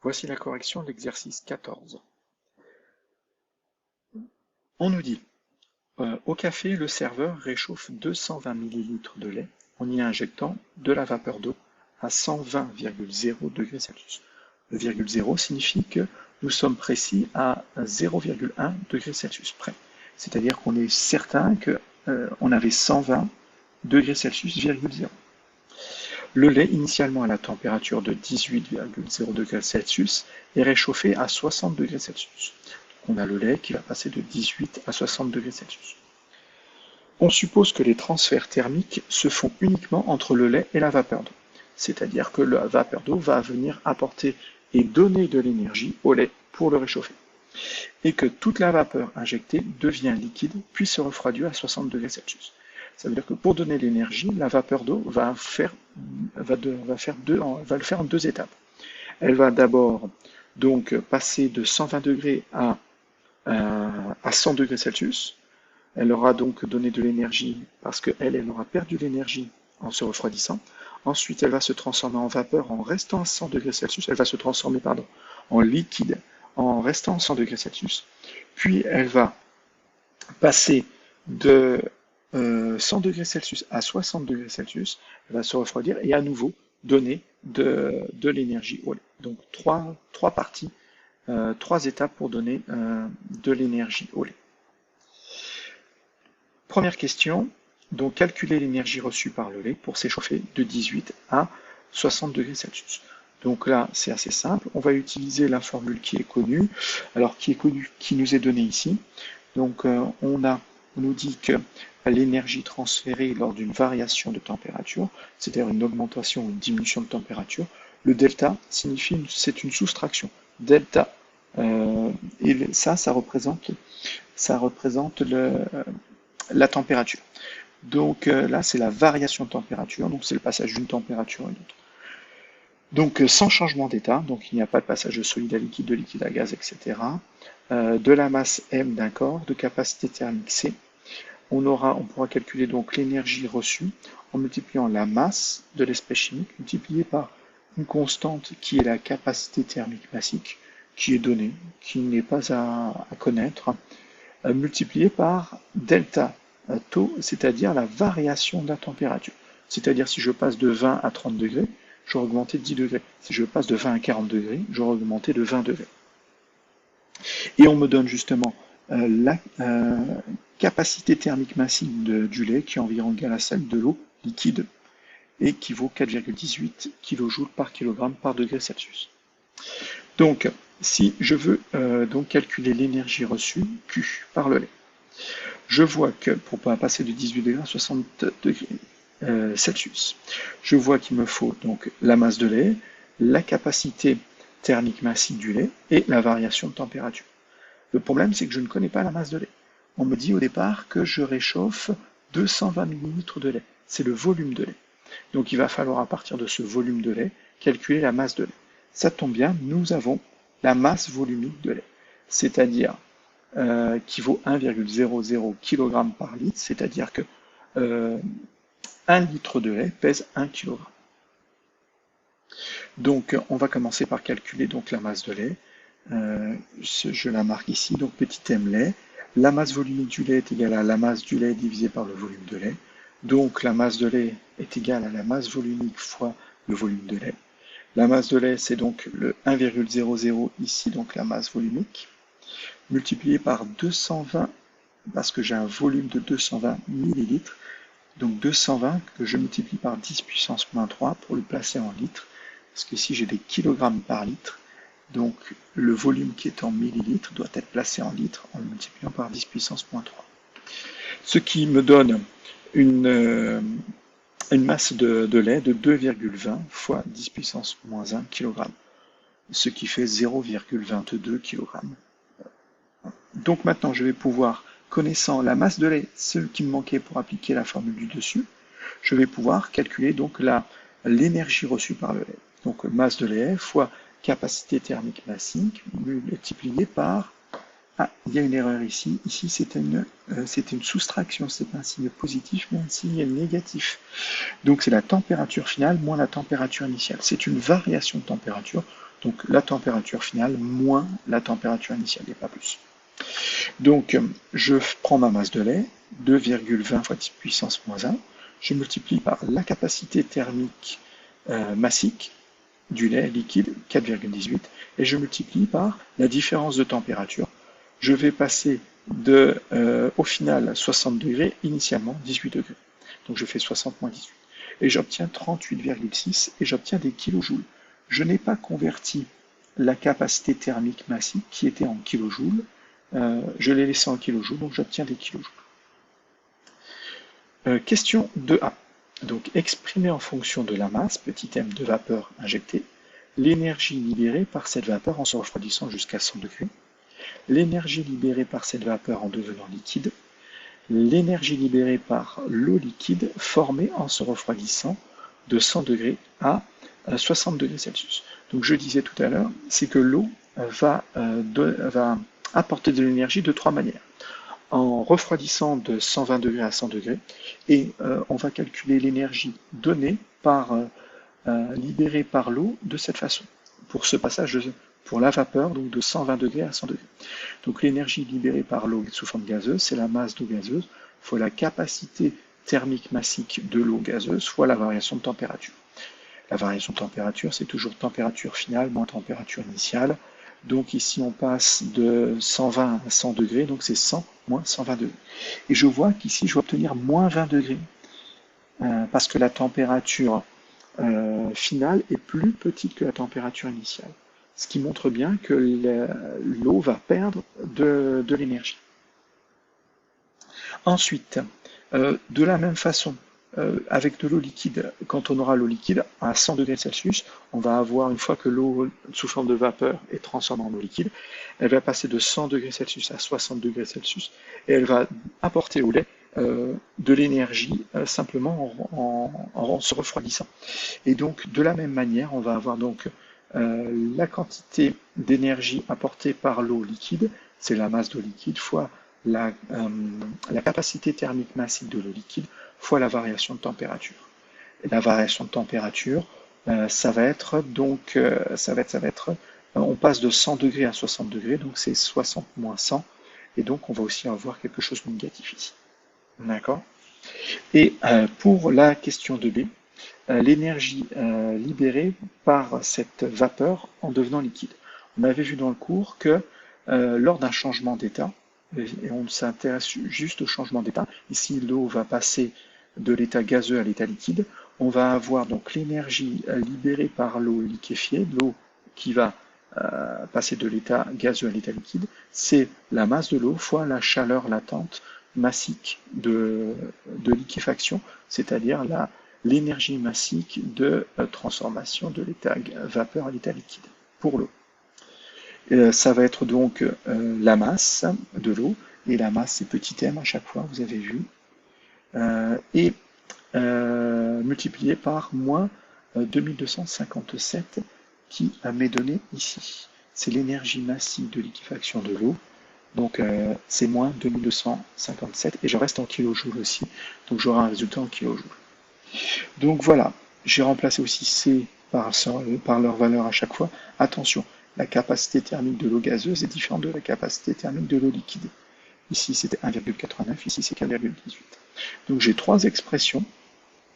Voici la correction de l'exercice 14. On nous dit, au café, le serveur réchauffe 220 ml de lait en y injectant de la vapeur d'eau à 120,0 degrés Celsius. Le virgule 0 signifie que nous sommes précis à 0,1 degrés Celsius près. C'est-à-dire qu'on est certain qu'on avait 120 degrés Celsius, virgule 0. Le lait, initialement à la température de 18,0 degrés Celsius, est réchauffé à 60 degrés Celsius. On a le lait qui va passer de 18 à 60 degrés Celsius. On suppose que les transferts thermiques se font uniquement entre le lait et la vapeur d'eau. C'est-à-dire que la vapeur d'eau va venir apporter et donner de l'énergie au lait pour le réchauffer. Et que toute la vapeur injectée devient liquide puis se refroidit à 60 degrés Celsius. Ça veut dire que pour donner l'énergie, la vapeur d'eau va le faire en deux étapes. Elle va d'abord donc passer de 120 degrés à 100 degrés Celsius. Elle aura donc donné de l'énergie parce qu'elle aura perdu l'énergie en se refroidissant. Ensuite, elle va se transformer en vapeur en restant à 100 degrés Celsius. Elle va se transformer en liquide en restant à 100 degrés Celsius. Puis, elle va passer de 100 degrés Celsius à 60 degrés Celsius. Elle va se refroidir et à nouveau donner de l'énergie au lait. Donc, trois parties, trois étapes pour donner de l'énergie au lait. Première question, donc calculer l'énergie reçue par le lait pour s'échauffer de 18 à 60 degrés Celsius. Donc là, c'est assez simple. On va utiliser la formule qui est connue. Alors, qui nous est donnée ici. Donc, on nous dit que l'énergie transférée lors d'une variation de température, c'est-à-dire une augmentation ou une diminution de température, le delta signifie c'est une soustraction. Delta, et ça représente la température. Donc là, c'est la variation de température, donc c'est le passage d'une température à une autre. Donc sans changement d'état, donc il n'y a pas de passage de solide à liquide, de liquide à gaz, etc. De la masse M d'un corps, de capacité thermique C. On pourra calculer donc l'énergie reçue en multipliant la masse de l'espèce chimique multipliée par une constante qui est la capacité thermique massique, qui est donnée, qui n'est pas à connaître, multiplié par delta taux, c'est-à-dire la variation de la température. C'est-à-dire si je passe de 20 à 30 degrés, j'aurai augmenté de 10 degrés. Si je passe de 20 à 40 degrés, j'aurai augmenté de 20 degrés. Et on me donne justement la capacité thermique massive du lait qui est environ égale à celle de l'eau liquide et qui vaut 4,18 kJ par kilogramme par degré Celsius. Donc, si je veux donc calculer l'énergie reçue, Q, par le lait, je vois que, pour passer de 18 degrés à 60 degrés Celsius, je vois qu'il me faut donc la masse de lait, la capacité thermique massive du lait et la variation de température. Le problème, c'est que je ne connais pas la masse de lait. On me dit au départ que je réchauffe 220 ml de lait. C'est le volume de lait. Donc il va falloir, à partir de ce volume de lait, calculer la masse de lait. Ça tombe bien, nous avons la masse volumique de lait, c'est-à-dire qui vaut 1,00 kg par litre, c'est-à-dire que 1 litre de lait pèse 1 kg. Donc on va commencer par calculer donc la masse de lait. Je la marque ici, donc petit m lait. La masse volumique du lait est égale à la masse du lait divisé par le volume de lait. Donc la masse de lait est égale à la masse volumique fois le volume de lait. La masse de lait, c'est donc le 1,00 ici, donc la masse volumique, multiplié par 220, parce que j'ai un volume de 220 ml, donc 220 que je multiplie par 10 puissance moins 3 pour le placer en litres, parce que ici j'ai des kilogrammes par litre, donc le volume qui est en millilitres doit être placé en litres en le multipliant par 10 puissance moins 3. Ce qui me donne une masse de lait de 2,20 fois 10 puissance moins 1 kg, ce qui fait 0,22 kg. Donc maintenant, je vais pouvoir, connaissant la masse de lait, ce qui me manquait pour appliquer la formule du dessus, je vais pouvoir calculer donc l'énergie reçue par le lait. Donc masse de lait fois capacité thermique massique multipliée par Ah, il y a une erreur ici. Ici, c'est une soustraction, c'est un signe positif, mais un signe négatif. Donc, c'est la température finale moins la température initiale. C'est une variation de température. Donc, la température finale moins la température initiale, et pas plus. Donc, je prends ma masse de lait, 2,20 fois 10 puissance moins 1. Je multiplie par la capacité thermique massique du lait liquide, 4,18, et je multiplie par la différence de température. Je vais passer au final 60 degrés, initialement 18 degrés. Donc je fais 60 moins 18. Et j'obtiens 38,6 et j'obtiens des kilojoules. Je n'ai pas converti la capacité thermique massique qui était en kilojoules. Je l'ai laissé en kilojoules, donc j'obtiens des kilojoules. Question 2a. Donc exprimé en fonction de la masse, petit m de vapeur injectée, l'énergie libérée par cette vapeur en se refroidissant jusqu'à 100 degrés, l'énergie libérée par cette vapeur en devenant liquide, l'énergie libérée par l'eau liquide formée en se refroidissant de 100 degrés à 60 degrés Celsius. Donc je disais tout à l'heure, c'est que l'eau va apporter de l'énergie de trois manières. En refroidissant de 120 degrés à 100 degrés, et on va calculer l'énergie donnée libérée par l'eau de cette façon, pour ce passage pour la vapeur, donc de 120 degrés à 100 degrés. Donc l'énergie libérée par l'eau sous forme gazeuse, c'est la masse d'eau gazeuse, fois la capacité thermique massique de l'eau gazeuse, fois la variation de température. La variation de température, c'est toujours température finale moins température initiale. Donc ici, on passe de 120 à 100 degrés, donc c'est 100 moins 120 degrés. Et je vois qu'ici, je vais obtenir moins 20 degrés, parce que la température finale est plus petite que la température initiale. Ce qui montre bien que l'eau va perdre de l'énergie. Ensuite, de la même façon, avec de l'eau liquide, quand on aura l'eau liquide à 100 degrés Celsius, on va avoir, une fois que l'eau sous forme de vapeur est transformée en eau liquide, elle va passer de 100 degrés Celsius à 60 degrés Celsius et elle va apporter au lait de l'énergie simplement en se refroidissant. Et donc, de la même manière, on va avoir donc la quantité d'énergie apportée par l'eau liquide, c'est la masse d'eau liquide, fois la capacité thermique massique de l'eau liquide, fois la variation de température. Et la variation de température, ça va être donc, on passe de 100 degrés à 60 degrés, donc c'est 60 moins 100, et donc on va aussi avoir quelque chose de négatif ici. D'accord? Et pour la question de B, l'énergie libérée par cette vapeur en devenant liquide. On avait vu dans le cours que lors d'un changement d'état, et on s'intéresse juste au changement d'état, ici l'eau va passer de l'état gazeux à l'état liquide, on va avoir donc l'énergie libérée par l'eau liquéfiée, l'eau qui va passer de l'état gazeux à l'état liquide, c'est la masse de l'eau fois la chaleur latente massique de liquéfaction, c'est-à-dire l'énergie massique de transformation de l'état vapeur à l'état liquide pour l'eau. Ça va être donc la masse de l'eau, et la masse c'est petit m à chaque fois, vous avez vu, et multiplié par moins 2257 qui m'est donné ici. C'est l'énergie massive de liquéfaction de l'eau, donc c'est moins 2257, et je reste en kilojoules aussi, donc j'aurai un résultat en kilojoules. Donc voilà, j'ai remplacé aussi C par leur valeur à chaque fois. Attention, la capacité thermique de l'eau gazeuse est différente de la capacité thermique de l'eau liquide. Ici c'était 1,89, ici c'est 4,18. Donc j'ai trois expressions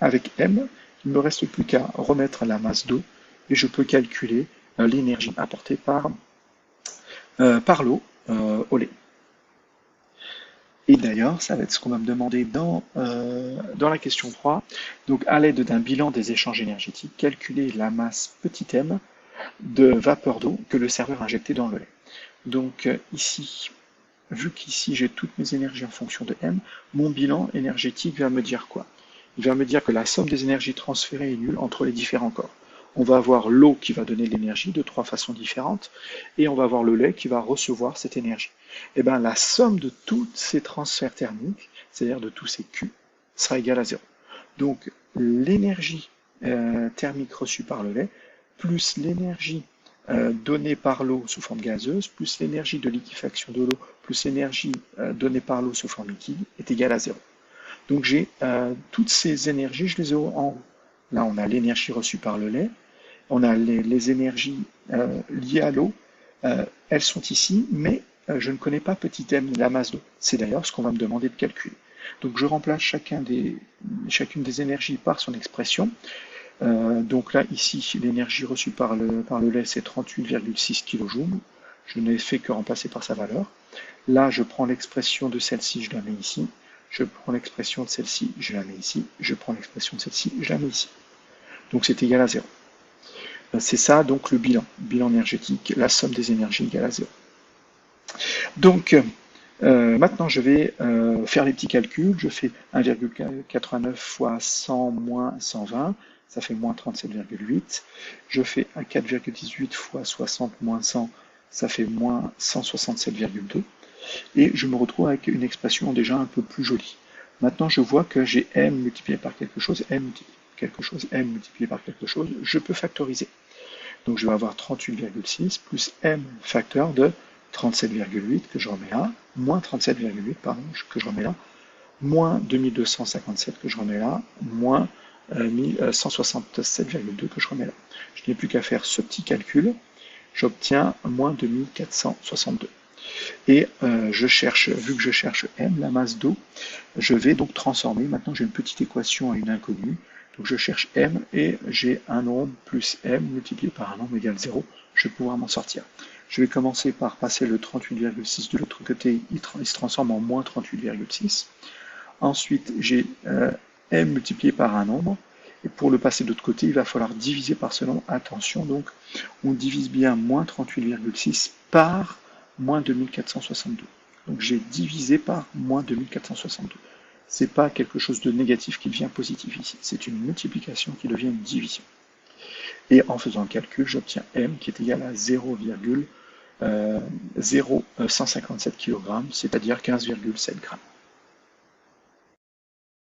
avec M. Il ne me reste plus qu'à remettre la masse d'eau et je peux calculer l'énergie apportée par l'eau au lait. Et d'ailleurs, ça va être ce qu'on va me demander dans la question 3. Donc, à l'aide d'un bilan des échanges énergétiques, calculer la masse petit m de vapeur d'eau que le serveur a injecté dans le lait. Donc, ici, vu qu'ici j'ai toutes mes énergies en fonction de m, mon bilan énergétique va me dire quoi? Il va me dire que la somme des énergies transférées est nulle entre les différents corps. On va avoir l'eau qui va donner de l'énergie de trois façons différentes, et on va avoir le lait qui va recevoir cette énergie. Et bien la somme de tous ces transferts thermiques, c'est-à-dire de tous ces Q, sera égale à 0. Donc l'énergie thermique reçue par le lait, plus l'énergie donnée par l'eau sous forme gazeuse, plus l'énergie de liquéfaction de l'eau, plus l'énergie donnée par l'eau sous forme liquide, est égale à 0. Donc j'ai toutes ces énergies, je les ai en haut. Là, on a l'énergie reçue par le lait, on a les énergies liées à l'eau, elles sont ici, mais je ne connais pas petit m, la masse d'eau. C'est d'ailleurs ce qu'on va me demander de calculer. Donc je remplace chacune des énergies par son expression. Donc là, ici, l'énergie reçue par le lait, c'est 38,6 kJ. Je n'ai fait que remplacer par sa valeur. Là, je prends l'expression de celle-ci, je la mets ici. Je prends l'expression de celle-ci, je la mets ici. Je prends l'expression de celle-ci, je la mets ici. Donc c'est égal à 0. C'est ça, donc, le bilan énergétique, la somme des énergies égale à 0. Donc, maintenant, je vais faire les petits calculs. Je fais 1,89 fois 100 moins 120, ça fait moins 37,8. Je fais 4,18 fois 60 moins 100, ça fait moins 167,2. Et je me retrouve avec une expression déjà un peu plus jolie. Maintenant, je vois que j'ai m multiplié par quelque chose, m multiplié par quelque chose, je peux factoriser. Donc je vais avoir 38,6 plus m facteur de 37,8 que je remets là, moins 37,8, pardon, que je remets là, moins 2257 que je remets là, moins 1167,2 que je remets là. Je n'ai plus qu'à faire ce petit calcul, j'obtiens moins 2462. Et je cherche, vu que je cherche m, la masse d'eau, je vais donc transformer. Maintenant j'ai une petite équation à une inconnue. Donc je cherche m et j'ai un nombre plus m multiplié par un nombre égal 0. Je vais pouvoir m'en sortir. Je vais commencer par passer le 38,6 de l'autre côté, il se transforme en moins 38,6. Ensuite, j'ai m multiplié par un nombre. Et pour le passer de l'autre côté, il va falloir diviser par ce nombre. Attention, donc, on divise bien moins 38,6 par moins 2462. Donc j'ai divisé par moins 2462. Ce n'est pas quelque chose de négatif qui devient positif ici. C'est une multiplication qui devient une division. Et en faisant le calcul, j'obtiens m qui est égal à 0,0157 kg, c'est-à-dire 15,7 grammes.